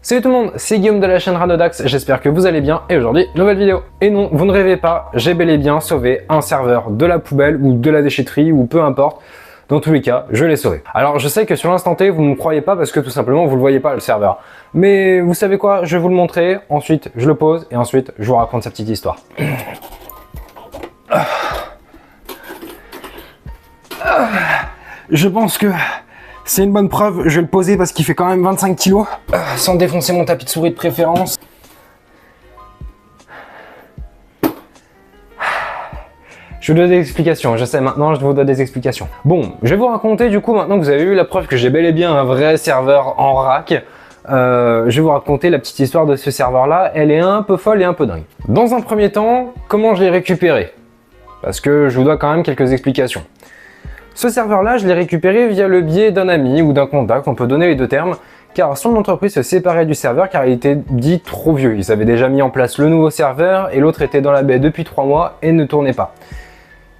Salut tout le monde, c'est Guillaume de la chaîne Ranodax, j'espère que vous allez bien et aujourd'hui, nouvelle vidéo. Et non, vous ne rêvez pas, j'ai bel et bien sauvé un serveur de la poubelle ou de la déchetterie ou peu importe. Dans tous les cas, je l'ai sauvé. Alors je sais que sur l'instant T, vous ne me croyez pas parce que tout simplement vous ne le voyez pas le serveur. Mais vous savez quoi, je vais vous le montrer, ensuite je le pose et ensuite je vous raconte sa petite histoire. Je pense que c'est une bonne preuve, je vais le poser parce qu'il fait quand même 25 kg. Sans défoncer mon tapis de souris de préférence. Je vous donne des explications, je sais maintenant, je vous donne des explications. Bon, je vais vous raconter du coup, maintenant que vous avez eu la preuve que j'ai bel et bien un vrai serveur en rack, je vais vous raconter la petite histoire de ce serveur-là. Elle est un peu folle et un peu dingue. Dans un premier temps, comment je l'ai récupéré? Parce que je vous dois quand même quelques explications. Ce serveur-là, je l'ai récupéré via le biais d'un ami ou d'un contact, on peut donner les deux termes, car son entreprise se séparait du serveur car il était dit trop vieux. Ils avaient déjà mis en place le nouveau serveur et l'autre était dans la baie depuis 3 mois et ne tournait pas.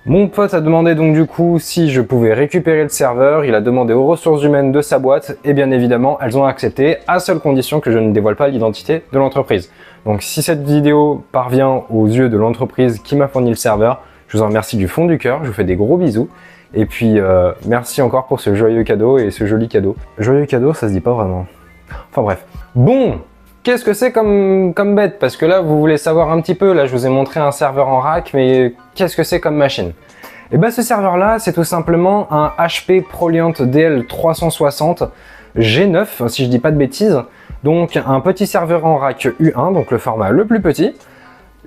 Mon pote a demandé donc du coup si je pouvais récupérer le serveur, il a demandé aux ressources humaines de sa boîte et bien évidemment elles ont accepté à seule condition que je ne dévoile pas l'identité de l'entreprise. Donc si cette vidéo parvient aux yeux de l'entreprise qui m'a fourni le serveur, je vous en remercie du fond du cœur, je vous fais des gros bisous. Et puis merci encore pour ce joyeux cadeau et ce joli cadeau. Joyeux cadeau, ça se dit pas vraiment. Enfin bref. Bon, qu'est-ce que c'est comme bête? Parce que là, vous voulez savoir un petit peu. Là, je vous ai montré un serveur en rack, mais qu'est-ce que c'est comme machine? Et ben ce serveur-là, c'est tout simplement un HP ProLiant DL360 G9, si je dis pas de bêtises. Donc un petit serveur en rack U1, donc le format le plus petit.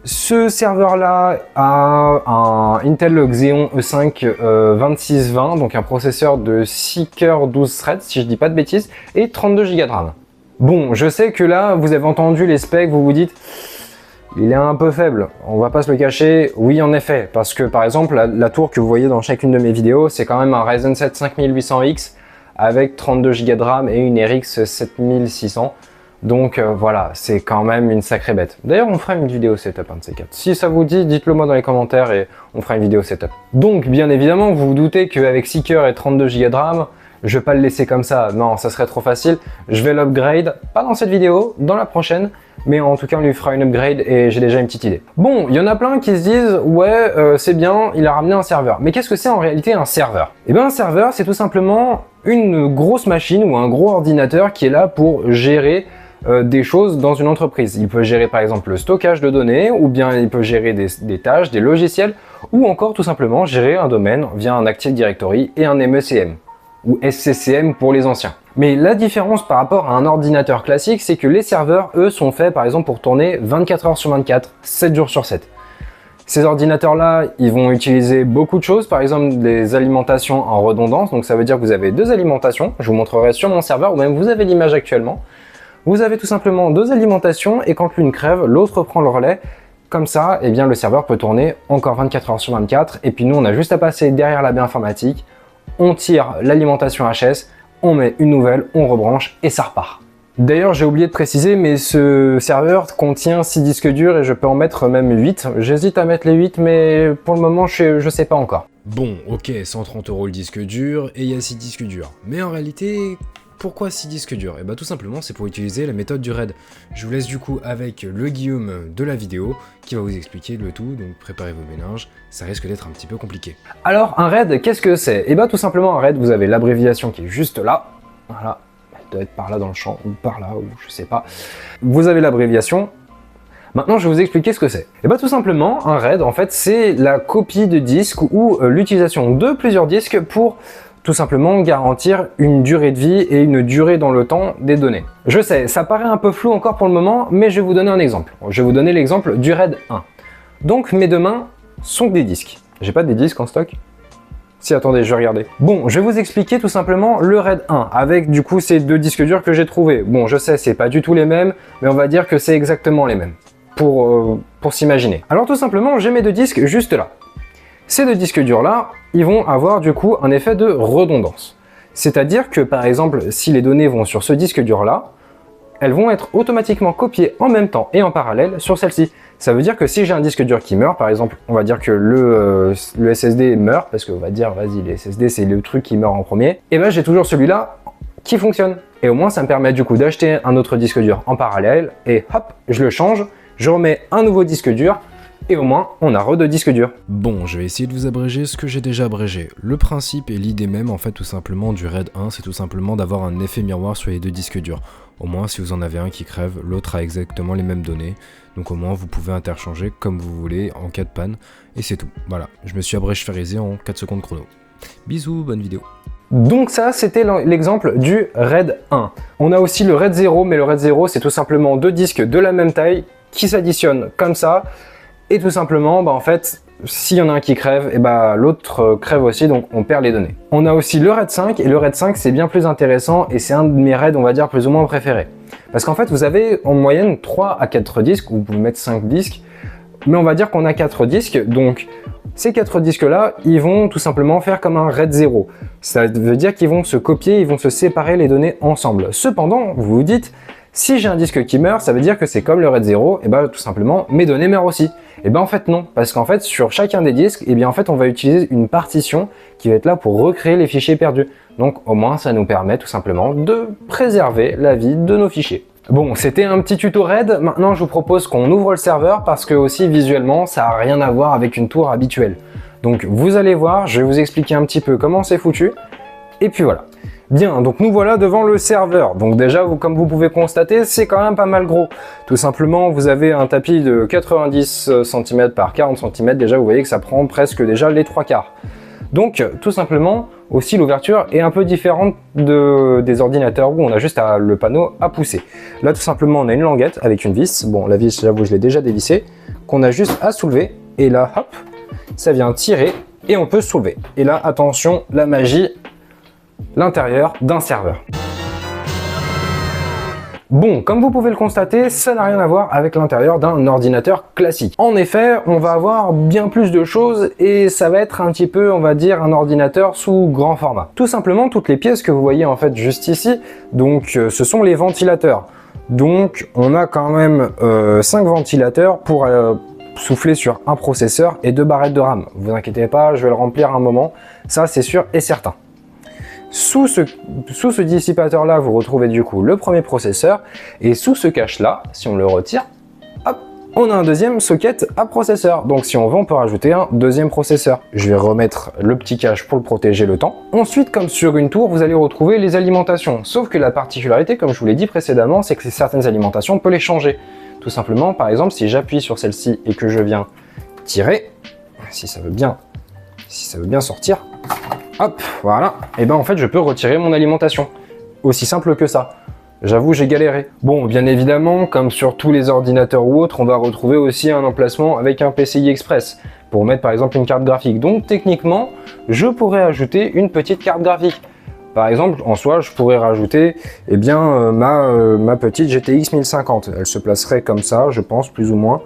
Ce serveur-là a un Intel Xeon E5 2620, donc un processeur de 6 cœurs 12 threads, si je dis pas de bêtises, et 32 Go de RAM. Bon, je sais que là, vous avez entendu les specs, vous vous dites, il est un peu faible, on va pas se le cacher, oui en effet, parce que par exemple, la tour que vous voyez dans chacune de mes vidéos, c'est quand même un Ryzen 7 5800X avec 32 Go de RAM et une RX 7600. Donc voilà, c'est quand même une sacrée bête. D'ailleurs, on fera une vidéo setup, un de ces quatre. Si ça vous dit, dites-le moi dans les commentaires et on fera une vidéo setup. Donc, bien évidemment, vous vous doutez qu'avec 6 cœurs et 32 Go de RAM, je vais pas le laisser comme ça. Non, ça serait trop facile. Je vais l'upgrade, pas dans cette vidéo, dans la prochaine. Mais en tout cas, on lui fera une upgrade et j'ai déjà une petite idée. Bon, il y en a plein qui se disent, ouais, c'est bien, il a ramené un serveur. Mais qu'est-ce que c'est en réalité un serveur? Eh bien, un serveur, c'est tout simplement une grosse machine ou un gros ordinateur qui est là pour gérer des choses dans une entreprise. Il peut gérer par exemple le stockage de données, ou bien il peut gérer des tâches, des logiciels, ou encore tout simplement gérer un domaine via un Active Directory et un MECM, ou SCCM pour les anciens. Mais la différence par rapport à un ordinateur classique, c'est que les serveurs, eux, sont faits par exemple pour tourner 24 heures sur 24, 7 jours sur 7. Ces ordinateurs-là, ils vont utiliser beaucoup de choses, par exemple des alimentations en redondance, donc ça veut dire que vous avez deux alimentations, je vous montrerai sur mon serveur, ou même vous avez l'image actuellement. Vous avez tout simplement deux alimentations et quand l'une crève, l'autre prend le relais. Comme ça, eh bien, le serveur peut tourner encore 24 heures sur 24. Et puis nous, on a juste à passer derrière la baie informatique. On tire l'alimentation HS, on met une nouvelle, on rebranche et ça repart. D'ailleurs, j'ai oublié de préciser, mais ce serveur contient 6 disques durs et je peux en mettre même 8. J'hésite à mettre les 8, mais pour le moment, je sais pas encore. Bon, ok, 130 € le disque dur et il y a 6 disques durs. Mais en réalité... Pourquoi 6 disques durs? Et bah tout simplement c'est pour utiliser la méthode du RAID. Je vous laisse du coup avec le Guillaume de la vidéo qui va vous expliquer le tout, donc préparez vos méninges, ça risque d'être un petit peu compliqué. Alors un RAID, qu'est-ce que c'est? Et bah tout simplement un RAID, vous avez l'abréviation qui est juste là, voilà, elle doit être par là dans le champ, ou par là, ou je sais pas. Vous avez l'abréviation. Maintenant, je vais vous expliquer ce que c'est. Et bah tout simplement, un RAID, en fait, c'est la copie de disque ou l'utilisation de plusieurs disques pour tout simplement garantir une durée de vie et une durée dans le temps des données. Je sais, ça paraît un peu flou encore pour le moment, mais je vais vous donner un exemple. Je vais vous donner l'exemple du RAID 1. Donc mes deux mains sont des disques. J'ai pas des disques en stock? Si, attendez, je vais regarder. Bon, je vais vous expliquer tout simplement le RAID 1, avec du coup ces deux disques durs que j'ai trouvés. Bon, je sais, c'est pas du tout les mêmes, mais on va dire que c'est exactement les mêmes, pour s'imaginer. Alors tout simplement, j'ai mes deux disques juste là. Ces deux disques durs là, ils vont avoir du coup un effet de redondance. C'est-à-dire que par exemple, si les données vont sur ce disque dur là, elles vont être automatiquement copiées en même temps et en parallèle sur celle-ci. Ça veut dire que si j'ai un disque dur qui meurt, par exemple, on va dire que le SSD meurt, parce qu'on va dire, vas-y, les SSD c'est le truc qui meurt en premier, et ben j'ai toujours celui-là qui fonctionne. Et au moins, ça me permet du coup d'acheter un autre disque dur en parallèle et hop, je le change, je remets un nouveau disque dur et au moins, on a deux disques durs. Bon, je vais essayer de vous abréger ce que j'ai déjà abrégé. Le principe et l'idée même, en fait, tout simplement, du RAID 1, c'est tout simplement d'avoir un effet miroir sur les deux disques durs. Au moins, si vous en avez un qui crève, l'autre a exactement les mêmes données. Donc au moins, vous pouvez interchanger comme vous voulez en cas de panne. Et c'est tout. Voilà, je me suis abrégé en 4 secondes chrono. Bisous, bonne vidéo. Donc ça, c'était l'exemple du RAID 1. On a aussi le RAID 0, mais le RAID 0, c'est tout simplement deux disques de la même taille qui s'additionnent comme ça. Et tout simplement, en fait, s'il y en a un qui crève, et l'autre crève aussi, donc on perd les données. On a aussi le RAID 5, et le RAID 5, c'est bien plus intéressant, et c'est un de mes RAID, on va dire, plus ou moins préférés. Parce qu'en fait, vous avez en moyenne 3 à 4 disques, ou vous pouvez mettre 5 disques, mais on va dire qu'on a 4 disques, donc ces 4 disques-là, ils vont tout simplement faire comme un RAID 0. Ça veut dire qu'ils vont se copier, ils vont se séparer les données ensemble. Cependant, vous vous dites, si j'ai un disque qui meurt, ça veut dire que c'est comme le RAID 0, et tout simplement, mes données meurent aussi. Et en fait non, parce qu'en fait sur chacun des disques, en fait on va utiliser une partition qui va être là pour recréer les fichiers perdus. Donc au moins ça nous permet tout simplement de préserver la vie de nos fichiers. Bon, c'était un petit tuto RAID, maintenant je vous propose qu'on ouvre le serveur parce que aussi visuellement ça n'a rien à voir avec une tour habituelle. Donc vous allez voir, je vais vous expliquer un petit peu comment c'est foutu, et puis voilà. Bien, donc nous voilà devant le serveur. Donc déjà, comme vous pouvez constater, c'est quand même pas mal gros. Tout simplement, vous avez un tapis de 90 cm par 40 cm. Déjà, vous voyez que ça prend presque déjà les 3/4. Donc, tout simplement, aussi l'ouverture est un peu différente des ordinateurs où on a juste le panneau à pousser. Là, tout simplement, on a une languette avec une vis. Bon, la vis, j'avoue, je l'ai déjà dévissée, qu'on a juste à soulever. Et là, hop, ça vient tirer et on peut soulever. Et là, attention, la magie, l'intérieur d'un serveur. Bon, comme vous pouvez le constater, ça n'a rien à voir avec l'intérieur d'un ordinateur classique. En effet, on va avoir bien plus de choses et ça va être un petit peu, on va dire, un ordinateur sous grand format. Tout simplement, toutes les pièces que vous voyez en fait juste ici, donc ce sont les ventilateurs. Donc, on a quand même 5 ventilateurs pour souffler sur un processeur et 2 barrettes de RAM. Vous inquiétez pas, je vais le remplir un moment, ça c'est sûr et certain. Sous ce dissipateur là, vous retrouvez du coup le premier processeur, et sous ce cache là, si on le retire, hop, on a un deuxième socket à processeur. Donc si on veut, on peut rajouter un deuxième processeur. Je vais remettre le petit cache pour le protéger le temps. Ensuite, comme sur une tour, vous allez retrouver les alimentations. Sauf que la particularité, comme je vous l'ai dit précédemment, c'est que certaines alimentations, on peut les changer. Tout simplement, par exemple, si j'appuie sur celle-ci et que je viens tirer, si ça veut bien sortir, hop, voilà, et en fait je peux retirer mon alimentation. Aussi simple que ça. J'avoue, j'ai galéré. Bon, bien évidemment, comme sur tous les ordinateurs ou autres, on va retrouver aussi un emplacement avec un PCI Express pour mettre par exemple une carte graphique. Donc techniquement, je pourrais ajouter une petite carte graphique. Par exemple, en soi, je pourrais rajouter ma petite GTX 1050. Elle se placerait comme ça, je pense, plus ou moins.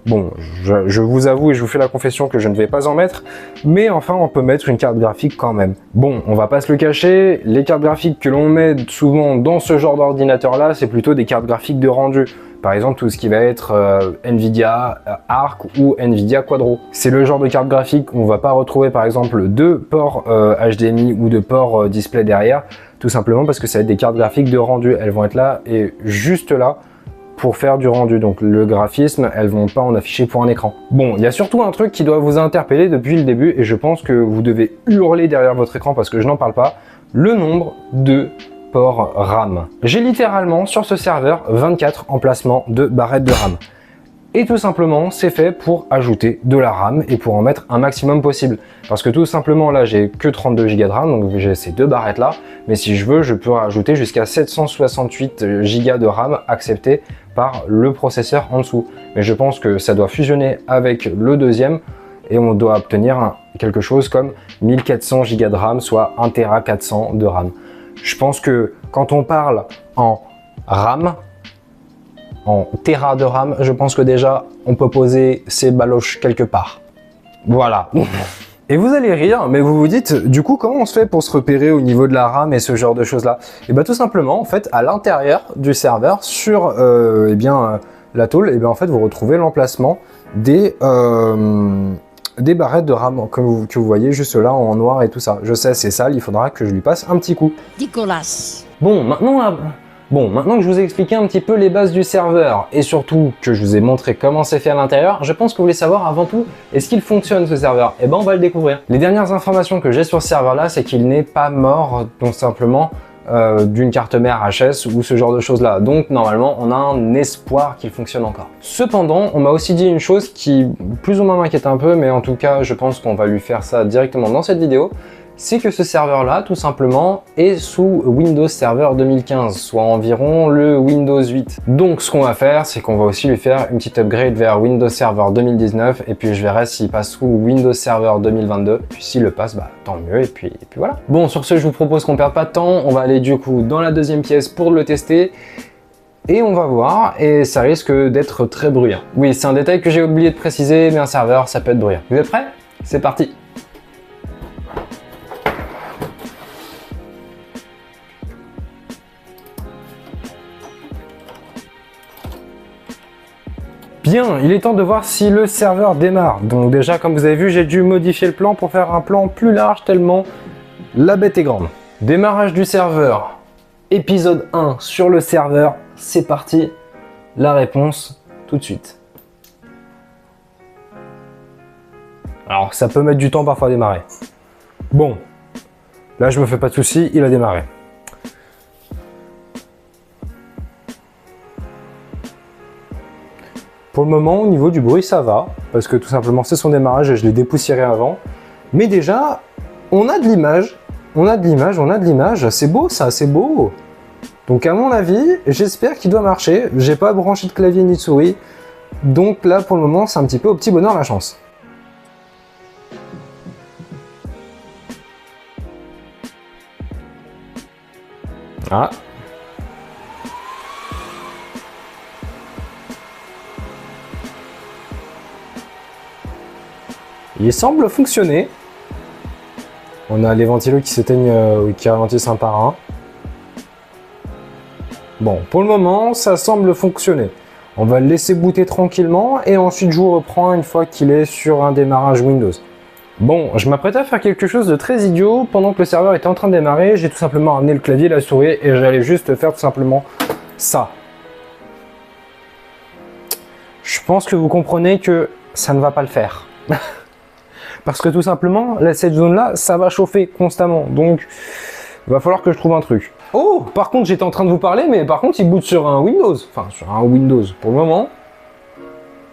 Bon, je vous avoue et je vous fais la confession que je ne vais pas en mettre, mais enfin on peut mettre une carte graphique quand même. Bon, on va pas se le cacher, les cartes graphiques que l'on met souvent dans ce genre d'ordinateur là, c'est plutôt des cartes graphiques de rendu. Par exemple, tout ce qui va être Nvidia Arc ou Nvidia Quadro. C'est le genre de carte graphique où on va pas retrouver par exemple deux ports HDMI ou deux ports display derrière, tout simplement parce que ça va être des cartes graphiques de rendu. Elles vont être là et juste là pour faire du rendu, donc le graphisme, elles vont pas en afficher pour un écran. Bon, il y a surtout un truc qui doit vous interpeller depuis le début, et je pense que vous devez hurler derrière votre écran parce que je n'en parle pas, le nombre de ports RAM. J'ai littéralement sur ce serveur 24 emplacements de barrettes de RAM. Et tout simplement, c'est fait pour ajouter de la RAM et pour en mettre un maximum possible. Parce que tout simplement, là, j'ai que 32 Go de RAM, donc j'ai ces deux barrettes là. Mais si je veux, je peux rajouter jusqu'à 768 Go de RAM accepté par le processeur en dessous. Mais je pense que ça doit fusionner avec le deuxième et on doit obtenir quelque chose comme 1400 Go de RAM, soit 1 Tera 400 de RAM. Je pense que quand on parle en RAM, en Tera de RAM, je pense que déjà on peut poser ses baloches quelque part. Voilà. Et vous allez rire, mais vous vous dites, du coup, comment on se fait pour se repérer au niveau de la RAM et ce genre de choses-là? Et bien tout simplement, en fait, à l'intérieur du serveur, sur la tôle, en fait, vous retrouvez l'emplacement des barrettes de RAM que vous voyez juste là en noir et tout ça. Je sais, c'est sale, il faudra que je lui passe un petit coup. Nicolas. Maintenant que je vous ai expliqué un petit peu les bases du serveur et surtout que je vous ai montré comment c'est fait à l'intérieur, je pense que vous voulez savoir avant tout, est-ce qu'il fonctionne ce serveur? Eh ben on va le découvrir. Les dernières informations que j'ai sur ce serveur là, c'est qu'il n'est pas mort, donc simplement d'une carte mère HS ou ce genre de choses là. Donc normalement on a un espoir qu'il fonctionne encore. Cependant, on m'a aussi dit une chose qui plus ou moins m'inquiète un peu, mais en tout cas je pense qu'on va lui faire ça directement dans cette vidéo. C'est que ce serveur-là, tout simplement, est sous Windows Server 2015, soit environ le Windows 8. Donc, ce qu'on va faire, c'est qu'on va aussi lui faire une petite upgrade vers Windows Server 2019, et puis je verrai s'il passe sous Windows Server 2022. Puis s'il le passe, bah tant mieux, et puis voilà. Bon, sur ce, je vous propose qu'on perde pas de temps. On va aller du coup dans la deuxième pièce pour le tester. Et on va voir, et ça risque d'être très bruyant. Oui, c'est un détail que j'ai oublié de préciser, mais un serveur, ça peut être bruyant. Vous êtes prêts? C'est parti! Bien, il est temps de voir si le serveur démarre. Donc déjà, comme vous avez vu, j'ai dû modifier le plan pour faire un plan plus large tellement la bête est grande. Démarrage du serveur. Épisode 1 sur le serveur. C'est parti. La réponse tout de suite. Alors, ça peut mettre du temps parfois à démarrer. Bon, là je me fais pas de soucis, il a démarré. Pour le moment, au niveau du bruit, ça va, parce que tout simplement, c'est son démarrage et je l'ai dépoussiéré avant. Mais déjà, on a de l'image, c'est beau ça, c'est beau. Donc à mon avis, j'espère qu'il doit marcher. J'ai pas branché de clavier ni de souris, donc là, pour le moment, c'est un petit peu au petit bonheur la chance. Ah. Il semble fonctionner. On a les ventilos qui s'éteignent, qui ralentissent un par un. Bon, pour le moment, ça semble fonctionner. On va le laisser booter tranquillement et ensuite je vous reprends une fois qu'il est sur un démarrage Windows. Bon, je m'apprêtais à faire quelque chose de très idiot. Pendant que le serveur était en train de démarrer, j'ai tout simplement amené le clavier et la souris et j'allais juste faire tout simplement ça. Je pense que vous comprenez que ça ne va pas le faire. Parce que tout simplement, là, cette zone-là, ça va chauffer constamment. Donc, il va falloir que je trouve un truc. Oh, par contre, j'étais en train de vous parler, mais par contre, il boot sur un Windows. Enfin, sur un Windows pour le moment.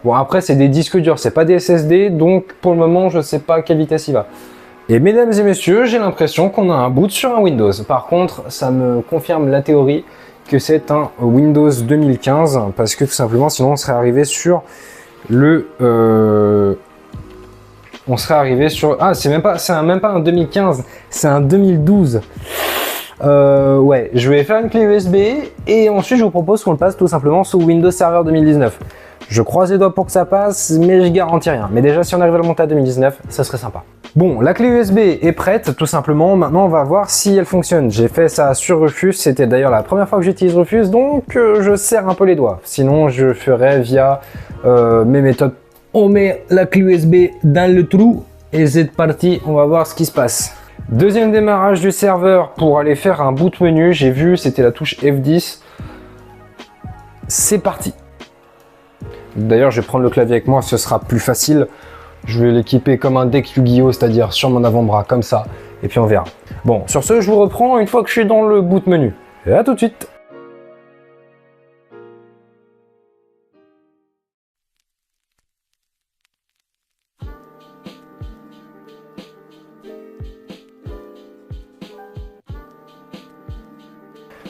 Bon, après, c'est des disques durs, c'est pas des SSD. Donc, pour le moment, je sais pas à quelle vitesse il va. Et mesdames et messieurs, j'ai l'impression qu'on a un boot sur un Windows. Par contre, ça me confirme la théorie que c'est un Windows 2015. Parce que tout simplement, sinon, on serait arrivé sur le... On serait arrivé sur... Ah, c'est même pas un 2015, c'est un 2012. Ouais, je vais faire une clé USB et ensuite je vous propose qu'on le passe tout simplement sous Windows Server 2019. Je croise les doigts pour que ça passe, mais je garantis rien. Mais déjà, si on arrive à le monter à 2019, ça serait sympa. Bon, la clé USB est prête, tout simplement. Maintenant, on va voir si elle fonctionne. J'ai fait ça sur Rufus. C'était d'ailleurs la première fois que j'utilise Rufus, donc je serre un peu les doigts. Sinon, je ferai via mes méthodes. On met la clé USB dans le trou et c'est parti, on va voir ce qui se passe. Deuxième démarrage du serveur pour aller faire un boot menu. J'ai vu, c'était la touche F10. C'est parti. D'ailleurs, je vais prendre le clavier avec moi, ce sera plus facile. Je vais l'équiper comme un deck Yu-Gi-Oh, c'est-à-dire sur mon avant-bras, comme ça. Et puis on verra. Bon, sur ce, je vous reprends une fois que je suis dans le boot menu. Et à tout de suite.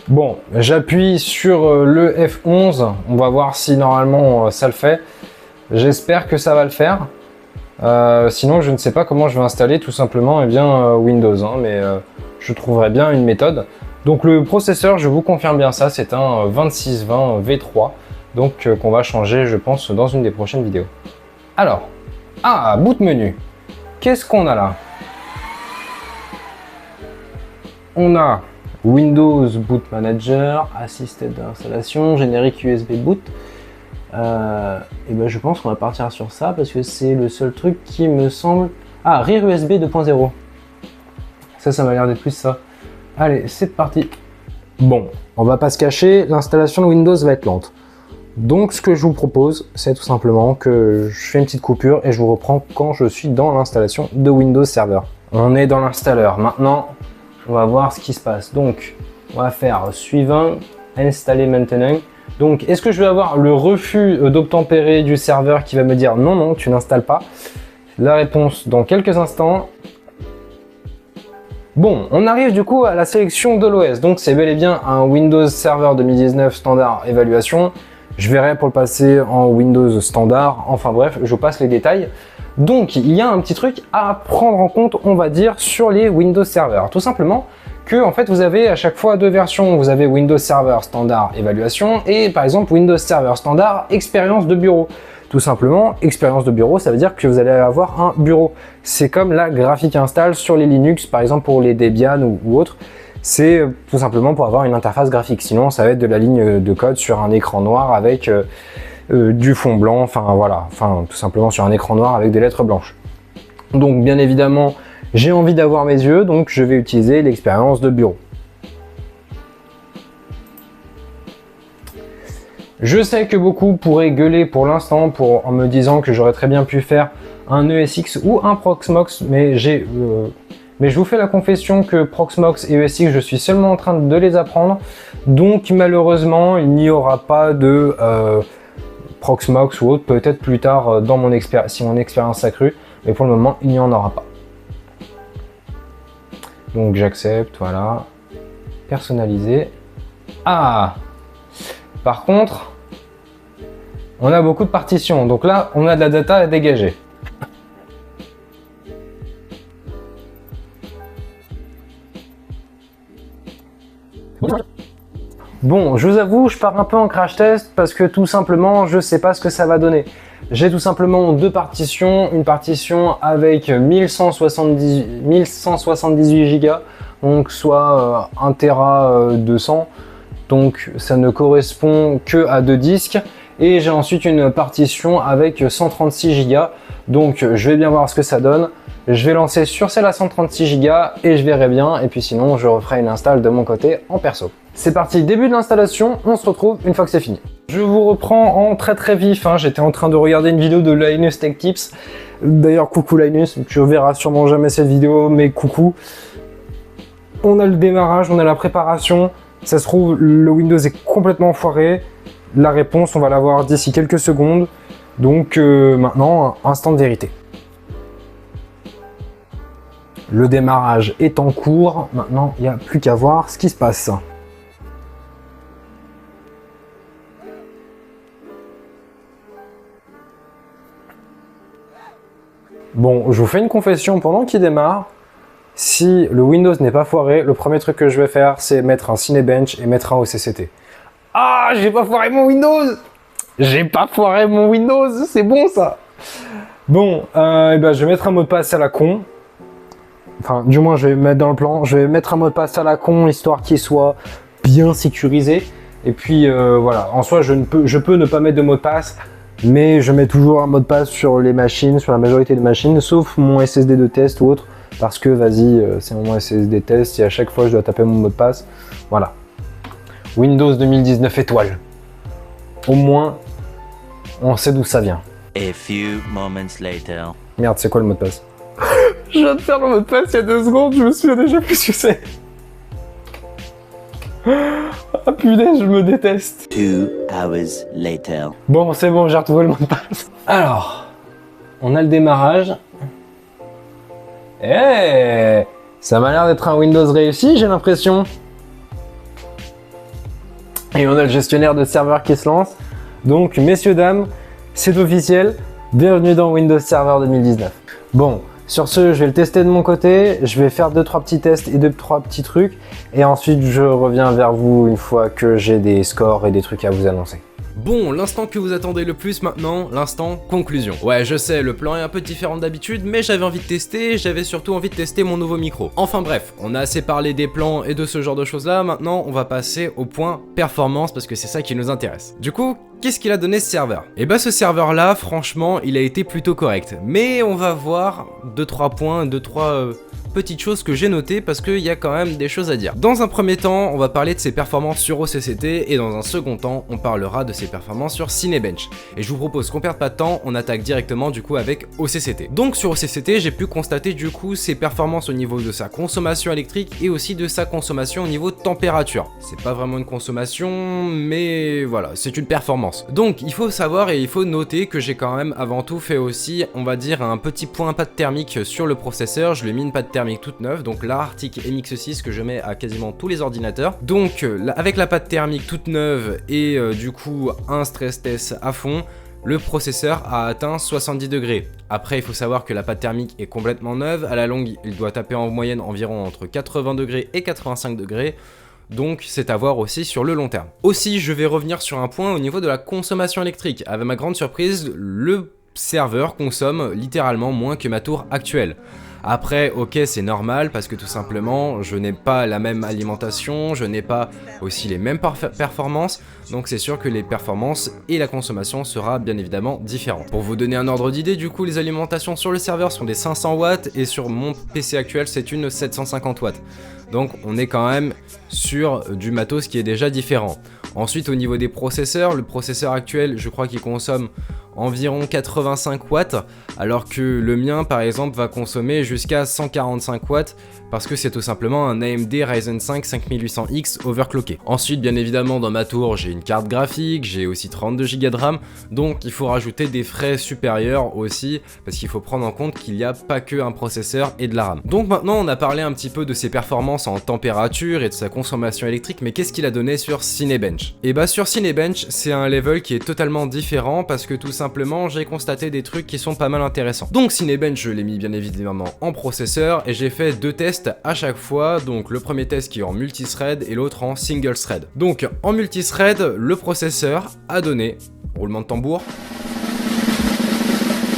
Bon, j'appuie sur le F11, on va voir si normalement ça le fait. J'espère que ça va le faire. Sinon, je ne sais pas comment je vais installer tout simplement Windows, hein, mais je trouverai bien une méthode. Donc le processeur, je vous confirme bien ça, c'est un 2620 V3, donc qu'on va changer, je pense, dans une des prochaines vidéos. Alors, boot menu. Qu'est-ce qu'on a là? On a Windows Boot Manager, assisted d'installation, générique USB boot. Et ben je pense qu'on va partir sur ça parce que c'est le seul truc qui me semble... Ah, Rear USB 2.0. Ça m'a l'air d'être plus ça. Allez, c'est parti. Bon, on va pas se cacher, l'installation de Windows va être lente. Donc ce que je vous propose, c'est tout simplement que je fais une petite coupure et je vous reprends quand je suis dans l'installation de Windows Server. On est dans l'installeur. Maintenant, on va voir ce qui se passe. Donc, on va faire suivant, installer maintenant. Donc, est-ce que je vais avoir le refus d'obtempérer du serveur qui va me dire non, non, tu n'installes pas? La réponse dans quelques instants. Bon, on arrive du coup à la sélection de l'OS. Donc, c'est bel et bien un Windows Server 2019 standard évaluation. Je verrai pour le passer en Windows standard. Enfin bref, je vous passe les détails. Donc, il y a un petit truc à prendre en compte, on va dire, sur les Windows Server. Tout simplement que, en fait, vous avez à chaque fois deux versions. Vous avez Windows Server Standard Évaluation et, par exemple, Windows Server Standard Expérience de bureau. Tout simplement, expérience de bureau, ça veut dire que vous allez avoir un bureau. C'est comme la graphique install sur les Linux, par exemple pour les Debian ou autres. C'est tout simplement pour avoir une interface graphique. Sinon, ça va être de la ligne de code sur un écran noir avec du fond blanc, enfin voilà, enfin tout simplement sur un écran noir avec des lettres blanches. Donc bien évidemment, j'ai envie d'avoir mes yeux, donc je vais utiliser l'expérience de bureau. Je sais que beaucoup pourraient gueuler pour l'instant en me disant que j'aurais très bien pu faire un ESX ou un Proxmox, mais je vous fais la confession que Proxmox et ESX, je suis seulement en train de les apprendre, donc malheureusement il n'y aura pas de Proxmox ou autre, peut-être plus tard dans si mon expérience s'accrue, mais pour le moment il n'y en aura pas. Donc j'accepte, voilà, personnaliser. Ah, par contre, on a beaucoup de partitions, donc là on a de la data à dégager. Bon, je vous avoue, je pars un peu en crash test parce que tout simplement, je sais pas ce que ça va donner. J'ai tout simplement deux partitions, une partition avec 1178 Go, donc soit 1 Tera 200, donc ça ne correspond que à deux disques. Et j'ai ensuite une partition avec 136 Go, donc je vais bien voir ce que ça donne. Je vais lancer sur celle à 136 Go et je verrai bien, et puis sinon je referai une install de mon côté en perso. C'est parti, début de l'installation, on se retrouve une fois que c'est fini. Je vous reprends en très vif, hein. J'étais en train de regarder une vidéo de Linus Tech Tips. D'ailleurs, coucou Linus, tu verras sûrement jamais cette vidéo, mais coucou. On a le démarrage, on a la préparation. Ça se trouve, le Windows est complètement foiré. La réponse, on va l'avoir d'ici quelques secondes. Donc maintenant, instant de vérité. Le démarrage est en cours. Maintenant, il n'y a plus qu'à voir ce qui se passe. Bon, je vous fais une confession pendant qu'il démarre. Si le Windows n'est pas foiré, le premier truc que je vais faire, c'est mettre un Cinebench et mettre un OCCT. Ah, j'ai pas foiré mon Windows! J'ai pas foiré mon Windows, c'est bon ça! Bon, je vais mettre un mot de passe à la con. Enfin, du moins, je vais mettre dans le plan. Je vais mettre un mot de passe à la con, histoire qu'il soit bien sécurisé. Et puis, voilà. En soi, je peux ne pas mettre de mot de passe, mais je mets toujours un mot de passe sur les machines, sur la majorité des machines, sauf mon SSD de test ou autre, parce que, vas-y, c'est mon SSD test, et à chaque fois, je dois taper mon mot de passe. Voilà. Windows 2019 étoile. Au moins, on sait d'où ça vient. A few moments later. Merde, c'est quoi le mot de passe? Je viens de faire le mot de passe il y a 2 secondes, je me souviens déjà plus ce que c'est. Ah putain, je me déteste. 2 hours later. Bon, c'est bon, j'ai retrouvé le mot de passe. Alors, on a le démarrage. Eh, ça m'a l'air d'être un Windows réussi, j'ai l'impression. Et on a le gestionnaire de serveur qui se lance. Donc, messieurs, dames, c'est officiel. Bienvenue dans Windows Server 2019. Bon, sur ce, je vais le tester de mon côté. Je vais faire 2-3 petits tests et 2-3 petits trucs. Et ensuite, je reviens vers vous une fois que j'ai des scores et des trucs à vous annoncer. Bon, l'instant que vous attendez le plus maintenant, l'instant conclusion. Ouais, je sais, le plan est un peu différent d'habitude, mais j'avais envie de tester, j'avais surtout envie de tester mon nouveau micro. Enfin bref, on a assez parlé des plans et de ce genre de choses là, maintenant on va passer au point performance parce que c'est ça qui nous intéresse. Du coup, qu'est-ce qu'il a donné ce serveur? Et bah ce serveur là, franchement, il a été plutôt correct, mais on va voir 2-3 points, 2-3 petites choses que j'ai notées parce qu'il y a quand même des choses à dire. Dans un premier temps, on va parler de ses performances sur OCCT et dans un second temps, on parlera de ses performances sur Cinebench. Et je vous propose qu'on perde pas de temps, on attaque directement du coup avec OCCT. Donc sur OCCT, j'ai pu constater du coup ses performances au niveau de sa consommation électrique et aussi de sa consommation au niveau de température. C'est pas vraiment une consommation, mais voilà, c'est une performance. Donc il faut savoir et il faut noter que j'ai quand même avant tout fait aussi, on va dire, un petit point pâte thermique sur le processeur. Je lui ai mis une pâte thermique toute neuve, donc la Arctic MX6 que je mets à quasiment tous les ordinateurs. Donc avec la pâte thermique toute neuve et du coup un stress test à fond, le processeur a atteint 70 degrés. Après, il faut savoir que la pâte thermique est complètement neuve. À la longue, il doit taper en moyenne environ entre 80 degrés et 85 degrés. Donc c'est à voir aussi sur le long terme. Aussi, je vais revenir sur un point au niveau de la consommation électrique. Avec ma grande surprise, le serveur consomme littéralement moins que ma tour actuelle. Après, ok, c'est normal parce que tout simplement, je n'ai pas la même alimentation, je n'ai pas aussi les mêmes performances, donc c'est sûr que les performances et la consommation sera bien évidemment différentes. Pour vous donner un ordre d'idée, du coup, les alimentations sur le serveur sont des 500 watts et sur mon PC actuel, c'est une 750 watts. Donc on est quand même sur du matos qui est déjà différent. Ensuite, au niveau des processeurs, le processeur actuel, je crois qu'il consomme environ 85 watts, alors que le mien, par exemple, va consommer jusqu'à 145 watts, parce que c'est tout simplement un AMD Ryzen 5 5800X overclocké. Ensuite, bien évidemment, dans ma tour, j'ai une carte graphique, j'ai aussi 32 Go de RAM, donc il faut rajouter des frais supérieurs aussi, parce qu'il faut prendre en compte qu'il n'y a pas que un processeur et de la RAM. Donc maintenant, on a parlé un petit peu de ses performances en température et de sa consommation électrique, mais qu'est-ce qu'il a donné sur Cinebench? Et bah sur Cinebench, c'est un level qui est totalement différent, parce que tout simplement, j'ai constaté des trucs qui sont pas mal intéressants. Donc Cinebench, je l'ai mis bien évidemment en processeur, et j'ai fait deux tests à chaque fois, donc le premier test qui est en multithread et l'autre en single thread. Donc en multithread, le processeur a donné, roulement de tambour,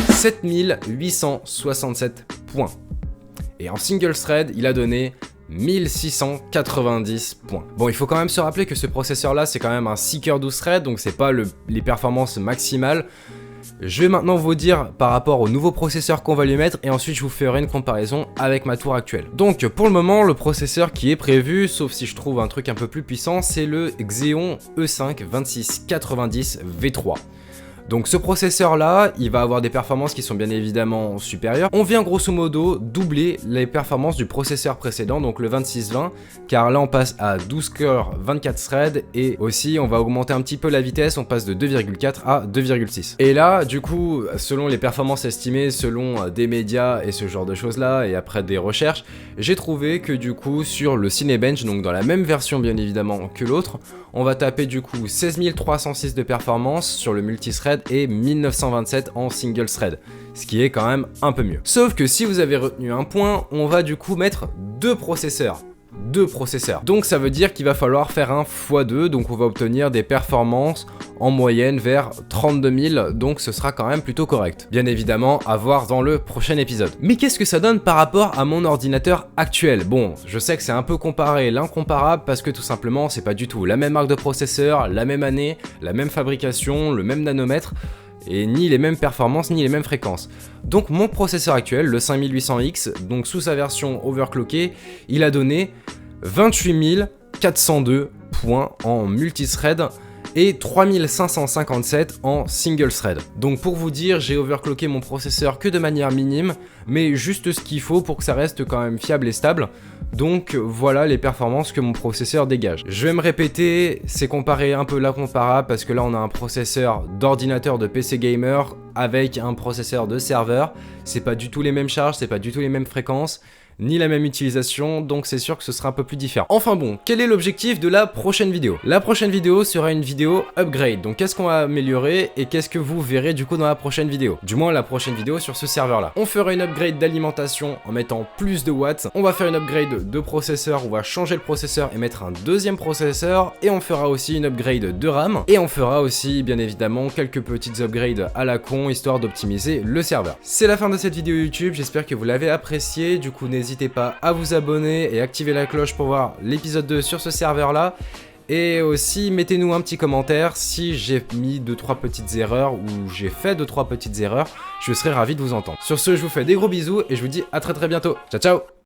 7867 points. Et en single thread, il a donné 1690 points. Bon, il faut quand même se rappeler que ce processeur là, c'est quand même un Seeker 12 thread, donc c'est pas les performances maximales. Je vais maintenant vous dire par rapport au nouveau processeur qu'on va lui mettre et ensuite je vous ferai une comparaison avec ma tour actuelle. Donc pour le moment, le processeur qui est prévu, sauf si je trouve un truc un peu plus puissant, c'est le Xeon E5 2690 V3. Donc ce processeur là, il va avoir des performances qui sont bien évidemment supérieures. On vient grosso modo doubler les performances du processeur précédent, donc le 2620, car là on passe à 12 cores 24 threads et aussi on va augmenter un petit peu la vitesse, on passe de 2,4 à 2,6. Et là du coup, selon les performances estimées, selon des médias et ce genre de choses là, et après des recherches, j'ai trouvé que du coup sur le Cinebench, donc dans la même version bien évidemment que l'autre, on va taper du coup 16306 de performance sur le multithread et 1927 en single thread, ce qui est quand même un peu mieux. Sauf que si vous avez retenu un point, on va du coup mettre deux processeurs. Donc ça veut dire qu'il va falloir faire un x2, donc on va obtenir des performances en moyenne vers 32 000, donc ce sera quand même plutôt correct. Bien évidemment, à voir dans le prochain épisode. Mais qu'est-ce que ça donne par rapport à mon ordinateur actuel? Bon, je sais que c'est un peu comparé l'incomparable parce que tout simplement, c'est pas du tout la même marque de processeur, la même année, la même fabrication, le même nanomètre, et ni les mêmes performances ni les mêmes fréquences. Donc mon processeur actuel, le 5800X, donc sous sa version overclockée, il a donné 28 402 points en multithread et 3557 en single thread. Donc pour vous dire, j'ai overclocké mon processeur que de manière minime, mais juste ce qu'il faut pour que ça reste quand même fiable et stable. Donc voilà les performances que mon processeur dégage. Je vais me répéter, c'est comparer un peu l'incomparable parce que là on a un processeur d'ordinateur de PC gamer avec un processeur de serveur. C'est pas du tout les mêmes charges, c'est pas du tout les mêmes fréquences, ni la même utilisation, donc c'est sûr que ce sera un peu plus différent. Enfin bon, quel est l'objectif de la prochaine vidéo? La prochaine vidéo sera une vidéo upgrade, donc qu'est-ce qu'on va améliorer et qu'est-ce que vous verrez du coup dans la prochaine vidéo? Du moins la prochaine vidéo sur ce serveur là. On fera une upgrade d'alimentation en mettant plus de watts, on va faire une upgrade de processeur, on va changer le processeur et mettre un deuxième processeur, et on fera aussi une upgrade de RAM, et on fera aussi bien évidemment quelques petites upgrades à la con, histoire d'optimiser le serveur. C'est la fin de cette vidéo YouTube, j'espère que vous l'avez appréciée, du coup n'hésitez pas à vous abonner et activer la cloche pour voir l'épisode 2 sur ce serveur là. Et aussi mettez-nous un petit commentaire si j'ai mis 2-3 petites erreurs ou j'ai fait 2-3 petites erreurs, je serais ravi de vous entendre. Sur ce, je vous fais des gros bisous et je vous dis à très bientôt. Ciao ciao.